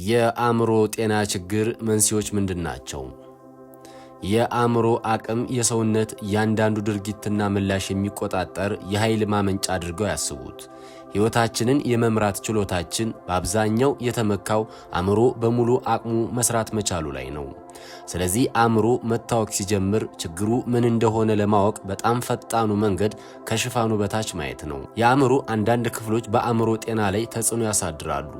የአእምሮ ጤና ችግር መንስኤዎች ምንድናቸው? የአእምሮ አቅም የሰውነት ያንዳንዱ ድርጊትና ምላሽ የሚቆጣጠር የኃይል ማመንጫ አድርገው ያስቡት። ሕይወታችንን የመምራት ችሎታችን በአብዛኛው የተመካው አእምሮ በሙሉ አቅሙ መስራት መቻሉ ላይ ነው። ስለዚህ አእምሮ መታወክ ሲጀምር ችግሩ ምን እንደሆነ ለማወቅ በጣም ፈጣኑ መንገድ ከሽፋኑ በታች ማየት ነው። የአእምሮ አንዳንድ ክፍሎች በአእምሮ ጤና ላይ ተጽዕኖ ያሳድራሉ።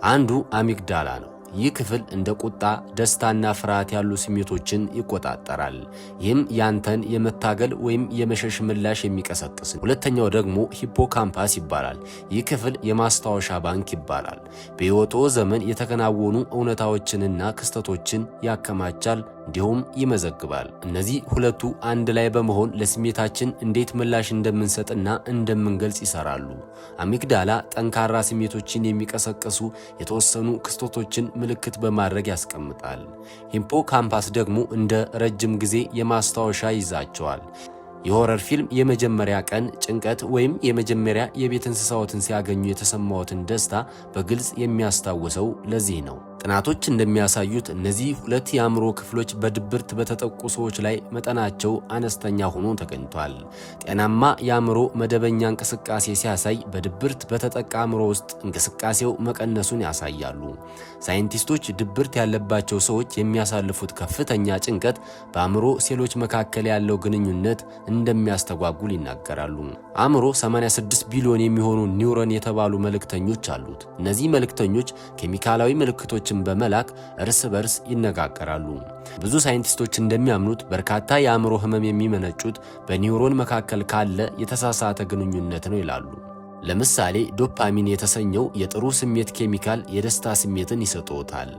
አንዱ አሚግዳላ ነው። ይህ ክፍል እንደ ቁጣ፣ ደስታና ፍርሃት ያሉ ስሜቶችን ይቆጣጠራል። ይህም ያንተን የመታገል ወይም የመሸሽ ምላሽ የሚቀሰቅስ። ሁለተኛው ደግሞ ሂፖካምፓስ ይባላል። ይህ ክፍል የማስታወሻ ባንክ ይባላል። በሕይወትዎ ዘመን የተከናወኑ እውነታዎችንና ክስተቶችን ያከማቻል እንዲሁም ይመዘግባል። እነዚህ ሁለቱ አንድ ላይ በመሆን ለስሜታችን እንዴት ምላሽ እንደምንሰጥና እንደምንገልጽ ይሰራሉ። አሚግዳላ ጠንካራ ስሜቶችን የሚቀሰቅሱ የተወሰኑ ክስተቶችን ምልክት በማድረግ ያስቀምጣል። ሂፖካምፓስ ደግሞ እንደ ረጅም ጊዜ የማስታወሻ ይዛቸዋል። የሆረር ፊልም የመጀመሪያ ቀን ጭንቀት ወይም የመጀመሪያ የቤት እንስሳዎትን ሲያገኙ የተሰማዎትን ደስታ በግልጽ የሚያስታውሰው ለዚህ ነው። ጥናቶች እንደሚያሳዩት እነዚህ ሁለት የአእምሮ ክፍሎች በድብርት በተጠቁ ሰዎች ላይ መጠናቸው አነስተኛ ሆኖ ተገኝቷል። ጤናማ የአእምሮ መደበኛ እንቅስቃሴ ሲያሳይ በድብርት በተጠቃ አእምሮ ውስጥ እንቅስቃሴው መቀነሱን ያሳያሉ። ሳይንቲስቶች ድብርት ያለባቸው ሰዎች የሚያሳልፉት ከፍተኛ ጭንቀት በአእምሮ ሴሎች መካከል ያለው ግንኙነት እንደሚያስተጓጉል ይናገራሉ። አእምሮ 86 ቢሊዮን የሚሆኑ ኒውሮን የተባሉ መልእክተኞች አሉት። እነዚህ መልእክተኞች ኬሚካላዊ ምልክቶች በመላክ እርስ በርስ ይነጋገራሉ። ብዙ ሳይንቲስቶች እንደሚያምኑት በርካታ የአእምሮ ህመም የሚመነጩት በኒውሮን መካከል ካለ የተሳሳተ ግንኙነት ነው ይላሉ። ለምሳሌ ዶፓሚን የተሰኘው የጥሩ ስሜት ኬሚካል የደስታ ስሜትን ይሰጥዎታል።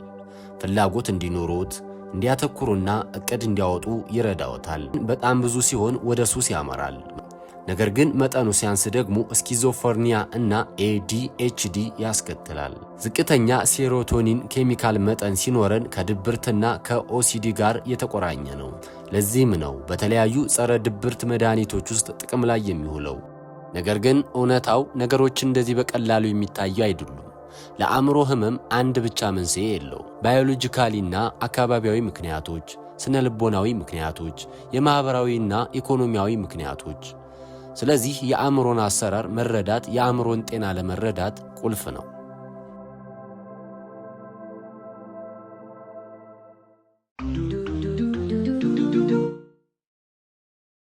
ፍላጎት እንዲኖሩት፣ እንዲያተኩሩና እቅድ እንዲያወጡ ይረዳዎታል። በጣም ብዙ ሲሆን ወደ ሱስ ያመራል። ነገር ግን መጠኑ ሲያንስ ደግሞ ስኪዞፍሬኒያ እና ADHD ያስከትላል። ዝቅተኛ ሴሮቶኒን ኬሚካል መጠን ሲኖረን ከድብርትና ከኦሲዲ ጋር የተቆራኘ ነው። ለዚህም ነው በተለያዩ ጸረ ድብርት መድኃኒቶች ውስጥ ጥቅም ላይ የሚውለው። ነገር ግን እውነታው ነገሮች እንደዚህ በቀላሉ የሚታዩ አይደሉም። ለአእምሮ ህመም አንድ ብቻ መንስኤ የለው። ባዮሎጂካሊና አካባቢያዊ ምክንያቶች፣ ስነ ልቦናዊ ምክንያቶች፣ የማህበራዊና ኢኮኖሚያዊ ምክንያቶች። ስለዚህ የአእምሮን አሰራር መረዳት የአእምሮን ጤና ለመረዳት ቁልፍ ነው።